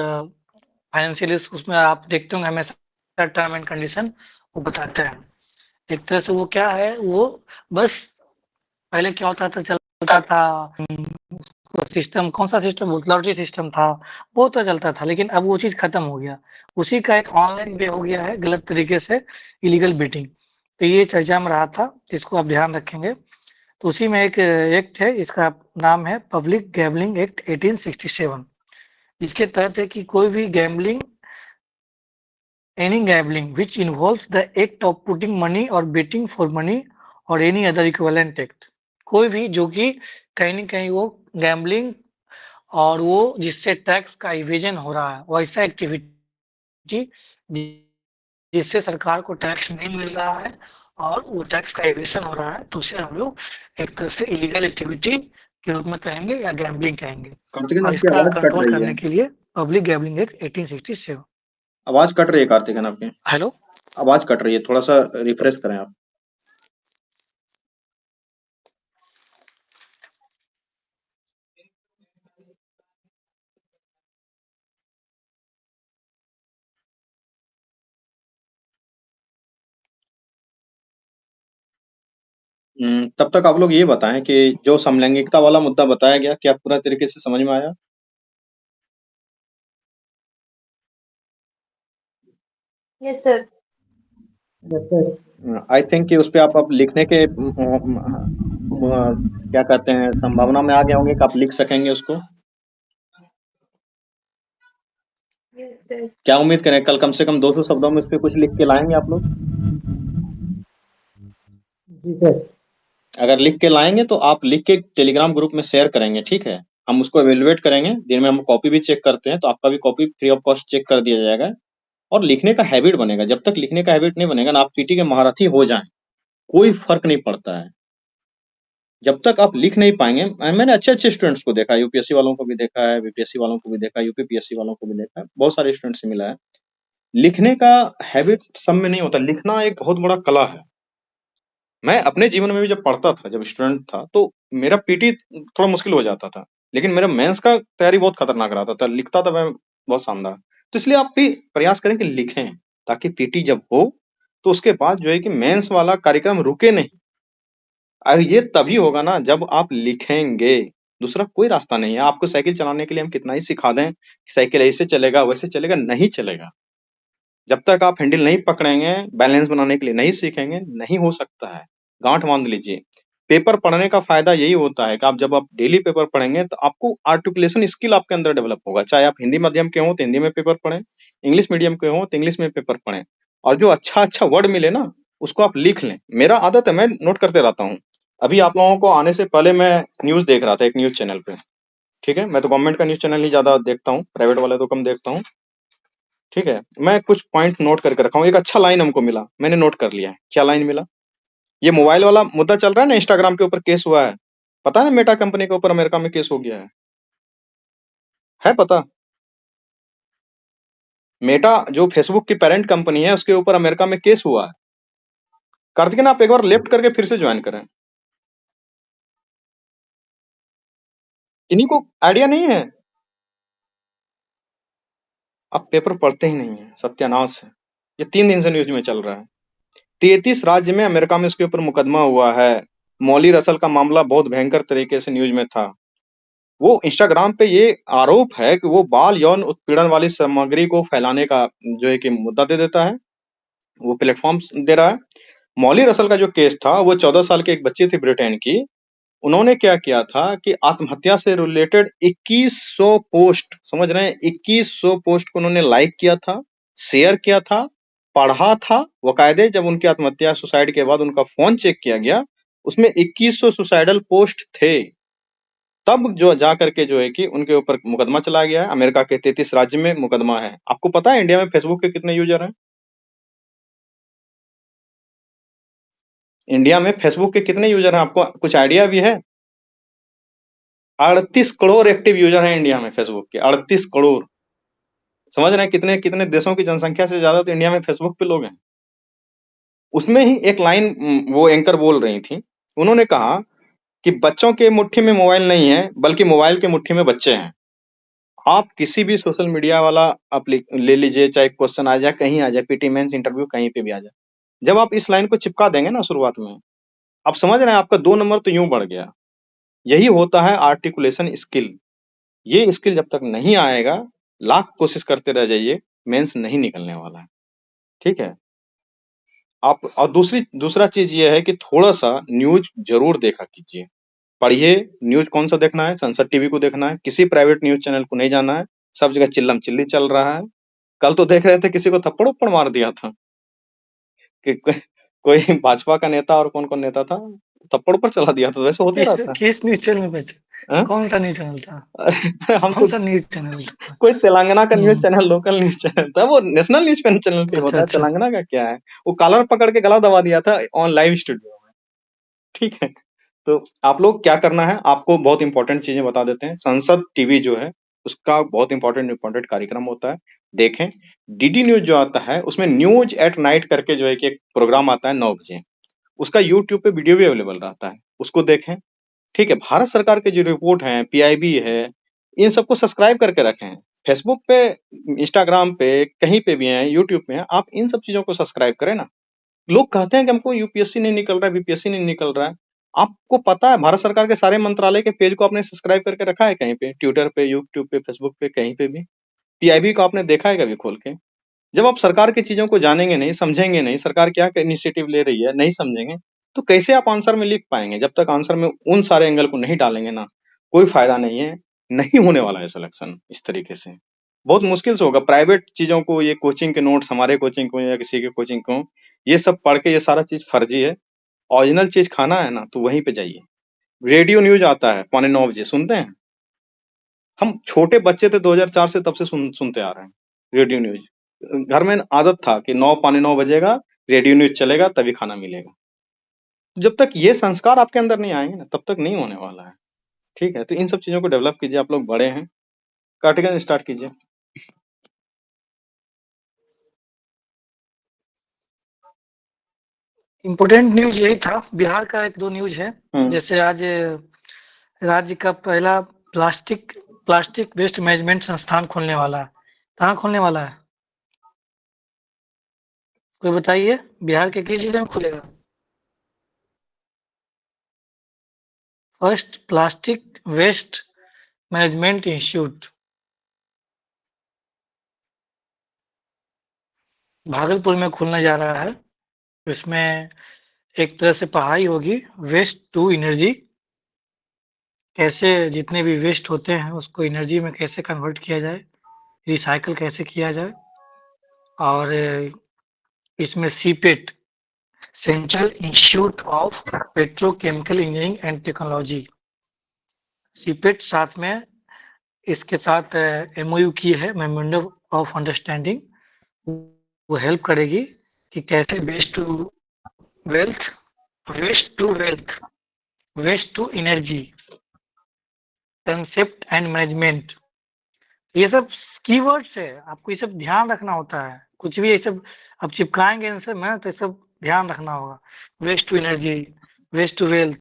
फाइनेंशियल रिस्क, उसमें आप देखते होंगे हमेशा टर्म एंड कंडीशन वो बताते हैं। एक तरह से वो क्या है, वो बस पहले क्या होता था, चलता था सिस्टम, कौन सा सिस्टम, लॉटरी सिस्टम था, वो तो चलता था, लेकिन अब वो चीज खत्म हो गया। उसी का एक ऑनलाइन वे हो गया है गलत तरीके से, इलीगल बेटिंग। तो ये चर्चा में रहा था, इसको आप ध्यान रखेंगे। तो उसी में एक एक्ट है, इसका नाम है पब्लिक गैम्बलिंग एक्ट 1867। इसके तहत है कि कोई भी gambling, any gambling which involves the act of putting money or betting for money or any other equivalent act, कोई भी जो कि कहीं न कहीं वो गैम्बलिंग और वो जिससे टैक्स का इवेजन हो रहा है, वैसा एक्टिविटी जिससे सरकार को टैक्स नहीं मिल रहा है और वो टैक्स का इवेजन हो रहा है, तो उसे हम लोग एक तरह से इलीगल एक्टिविटी के रूप में कहेंगे या गैम्बलिंग कहेंगे। कार्तिकेयन और आपकी इसका आवाज कट कंट्रोल रही करने है। के लिए पब्लिक गैम्बलिंग एक्ट 1867। आवाज कट रही है कार्तिकेयन आपकी, हेलो, आवाज कट रही है, थोड़ा सा रिफ्रेश करें आप। तब तक आप लोग ये बताएं कि जो समलैंगिकता वाला मुद्दा बताया गया, क्या पूरा तरीके से समझ में आया? Yes sir. आई थिंक कि उस पे आप लिखने के क्या कहते हैं, संभावना में आ गए होंगे कि आप लिख सकेंगे उसको। Yes sir. क्या उम्मीद करें कल कम से कम 200 शब्दों में उस पे कुछ लिख के लाएंगे आप लोग? जी सर। अगर लिख के लाएंगे तो आप लिख के टेलीग्राम ग्रुप में शेयर करेंगे, ठीक है? हम उसको एवेलुएट करेंगे, दिन में हम कॉपी भी चेक करते हैं, तो आपका भी copy free of cost check कर दिया जाएगा। और लिखने का हैबिट बनेगा। जब तक लिखने का हैबिट नहीं बनेगा ना, आप पीटी के महारथी हो जाएं, कोई फर्क नहीं पड़ता है। जब तक आप लिख नहीं पाएंगे, मैंने अच्छे अच्छे स्टूडेंट्स को देखा है, यूपीएससी वालों को भी देखा है, बीपीएससी वालों को भी देखा है, यूपीपीएससी वालों को भी देखा है, बहुत सारे स्टूडेंट्स से मिला है। लिखने का हैबिट सब में नहीं होता। लिखना एक बहुत बड़ा कला है। मैं अपने जीवन में भी जब पढ़ता था, जब स्टूडेंट था, तो मेरा पीटी थोड़ा मुश्किल हो जाता था, लेकिन मेरा मेंस का तैयारी बहुत खतरनाक रहता था। लिखता था मैं बहुत शानदार। तो इसलिए आप भी प्रयास करें कि लिखें, ताकि पीटी जब हो तो उसके बाद जो है कि मेंस वाला कार्यक्रम रुके नहीं। और ये तभी होगा ना जब आप लिखेंगे, दूसरा कोई रास्ता नहीं है। आपको साइकिल चलाने के लिए हम कितना ही सिखा दें कि साइकिल ऐसे चलेगा वैसे चलेगा, नहीं चलेगा। जब तक आप हैंडल नहीं पकड़ेंगे, बैलेंस बनाने के लिए नहीं सीखेंगे, नहीं हो सकता है। गांठ बांध लीजिए। पेपर पढ़ने का फायदा यही होता है कि आप जब आप डेली पेपर पढ़ेंगे तो आपको आर्टिकुलेशन स्किल आपके अंदर डेवलप होगा। चाहे आप हिंदी माध्यम के हो तो हिंदी में पेपर पढ़ें, इंग्लिश मीडियम के हो तो इंग्लिश में पेपर पढ़ें, और जो अच्छा अच्छा वर्ड मिले ना उसको आप लिख लें। मेरा आदत है, मैं नोट करते रहता हूँ। अभी आप लोगों को आने से पहले मैं न्यूज देख रहा था एक न्यूज चैनल पे। ठीक है, मैं तो गवर्नमेंट का न्यूज चैनल ही ज्यादा देखता हूँ, प्राइवेट वाले तो कम देखता हूँ। ठीक है, मैं कुछ पॉइंट नोट करके रखा हूँ। एक अच्छा लाइन हमको मिला, मैंने नोट कर लिया है। क्या लाइन मिला? ये मोबाइल वाला मुद्दा चल रहा है ना, इंस्टाग्राम के ऊपर केस हुआ है, पता है? मेटा कंपनी के ऊपर अमेरिका में केस हो गया है पता? मेटा जो फेसबुक की पेरेंट कंपनी है, उसके ऊपर अमेरिका में केस हुआ है। कार्तिक ना, आप एक बार लेफ्ट करके फिर से ज्वाइन करें। इन्हीं को आइडिया नहीं है, आप पेपर पढ़ते ही नहीं है, सत्यानाश है। ये 3 दिन से न्यूज में चल रहा है। 33 राज्य में अमेरिका में उसके ऊपर मुकदमा हुआ है। मौली रसल का मामला बहुत भयंकर तरीके से न्यूज में था। वो इंस्टाग्राम पे ये आरोप है कि वो बाल यौन उत्पीड़न वाली सामग्री को फैलाने का जो है कि मुद्दा दे देता है, वो प्लेटफॉर्म दे रहा है। मौली रसल का जो केस था, वो 14 साल की एक बच्ची थी ब्रिटेन की। उन्होंने क्या किया था कि आत्महत्या से रिलेटेड 2100 पोस्ट, समझ रहे हैं, 2100 पोस्ट को उन्होंने लाइक किया था, शेयर किया था, पढ़ा था। वकायदे जब उनकी आत्महत्या सुसाइड के बाद उनका फोन चेक किया गया, उसमें 2100 सुसाइडल पोस्ट थे। तब जो जा करके जो है कि उनके ऊपर मुकदमा चला गया है। अमेरिका के 33 राज्य में मुकदमा है। आपको पता है इंडिया में फेसबुक के कितने यूजर हैं? इंडिया में फेसबुक के कितने यूजर हैं, आपको कुछ आइडिया भी है? 38 करोड़ एक्टिव यूजर हैं इंडिया में फेसबुक के, 38 करोड़। समझ रहे हैं कितने कितने देशों की जनसंख्या से ज्यादा तो इंडिया में फेसबुक पे लोग हैं। उसमें ही एक लाइन वो एंकर बोल रही थी, उन्होंने कहा कि बच्चों के मुट्ठी में मोबाइल नहीं है, बल्कि मोबाइल के मुट्ठी में बच्चे हैं। आप किसी भी सोशल मीडिया वाला आप ले लीजिए, चाहे क्वेश्चन आ जाए, कहीं आ जाए, पीटी मेंस इंटरव्यू कहीं पे भी आ जाए, जब आप इस लाइन को चिपका देंगे ना शुरुआत में, आप समझ रहे हैं आपका 2 नंबर तो यूं बढ़ गया। यही होता है आर्टिकुलेशन स्किल। ये स्किल जब तक नहीं आएगा, लाख कोशिश करते रह जाइए, मेंस नहीं निकलने वाला है। ठीक है, आप और दूसरा चीज ये है कि थोड़ा सा न्यूज जरूर देखा कीजिए, पढ़िए। न्यूज कौन सा देखना है? संसद टीवी को देखना है, किसी प्राइवेट न्यूज चैनल को नहीं जाना है। सब जगह चिल्लम चिल्ली चल रहा है। कल तो देख रहे थे किसी को थप्पड़ उप्पड़ मार दिया था कि कोई भाजपा का नेता और कौन कौन नेता था, थप्पड़ पर चला दिया था। वैसे होते किस रहता किस न्यूज चैनल पे है। कौन सा न्यूज चैनल था? हम कौन तो सा न्यूज चैनल था? कोई तेलंगाना का न्यूज हम्म, चैनल, लोकल न्यूज चैनल था, वो नेशनल न्यूज चैनल पे अच्छा होता है। अच्छा। तेलंगाना का क्या है, वो कॉलर पकड़ के गला दबा दिया था ऑन लाइव स्टूडियो में। ठीक है, तो आप लोग क्या करना है, आपको बहुत इंपॉर्टेंट चीजें बता देते हैं। संसद टीवी जो है उसका बहुत इंपॉर्टेंट कार्यक्रम होता है, देखें। डीडी न्यूज जो आता है उसमें न्यूज एट नाइट करके जो है कि एक प्रोग्राम आता है 9 बजे, उसका यूट्यूब पे वीडियो भी अवेलेबल रहता है, उसको देखें। ठीक है, भारत सरकार के जो रिपोर्ट है, पीआईबी है, इन सबको सब्सक्राइब करके रखें। फेसबुक पे, इंस्टाग्राम पे, कहीं पे भी है, यूट्यूब पे है, आप इन सब चीजों को सब्सक्राइब करें ना। लोग कहते हैं कि हमको यूपीएससी नहीं निकल रहा है, बीपीएससी नहीं निकल रहा है। आपको पता है भारत सरकार के सारे मंत्रालय के पेज को आपने सब्सक्राइब करके रखा है कहीं पे? ट्विटर पे, यूट्यूब पे, फेसबुक पे, कहीं पे भी? पीआईबी को आपने देखा है कभी खोल के? जब आप सरकार की चीजों को जानेंगे नहीं, समझेंगे नहीं, सरकार क्या इनिशिएटिव ले रही है नहीं समझेंगे, तो कैसे आप आंसर में लिख पाएंगे? जब तक आंसर में उन सारे एंगल को नहीं डालेंगे ना, कोई फायदा नहीं है। नहीं होने वाला है सिलेक्शन इस तरीके से, बहुत मुश्किल से होगा। प्राइवेट चीजों को, ये कोचिंग के नोट्स, हमारे कोचिंग को या किसी के कोचिंग को, ये सब पढ़ के ये सारा चीज फर्जी है। ओरिजिनल चीज खाना है ना तो वहीं पे जाइए। रेडियो न्यूज आता है 9:15 बजे, सुनते हैं? हम छोटे बच्चे थे 2004 से, तब से सुनते आ रहे हैं रेडियो न्यूज। घर में आदत था कि 9 बजेगा, रेडियो न्यूज चलेगा तभी खाना मिलेगा। जब तक ये संस्कार आपके अंदर नहीं आएंगे ना, तब तक नहीं होने वाला है। ठीक है, तो इन सब चीजों को डेवलप कीजिए। आप लोग बड़े हैं, कार्टिकन स्टार्ट कीजिए। इम्पोर्टेंट न्यूज यही था। बिहार का एक दो न्यूज है, जैसे आज राज्य का पहला प्लास्टिक वेस्ट मैनेजमेंट संस्थान खोलने वाला है। कहाँ खोलने वाला है, कोई बताइए? बिहार के किस जिले में खुलेगा? First plastic waste management institute Bhagalpur में खुलने जा रहा है। इसमें एक तरह से पढ़ाई होगी वेस्ट टू एनर्जी, कैसे जितने भी वेस्ट होते हैं उसको एनर्जी में कैसे कन्वर्ट किया जाए, रिसाइकल कैसे किया जाए। और इसमें CIPET, central institute of petrochemical engineering and technology, CIPET साथ में इसके साथ एमओयू की है, मेमोरेंडम ऑफ अंडरस्टैंडिंग। वो हेल्प करेगी कि कैसे waste to wealth, waste to wealth, waste to energy, concept and management, ये सब कीवर्ड्स है। आपको ये सब ध्यान रखना होता है। कुछ भी ये सब आप चिपकाएंगे आंसर में तो ये सब ध्यान रखना होगा। Waste to energy, waste to wealth,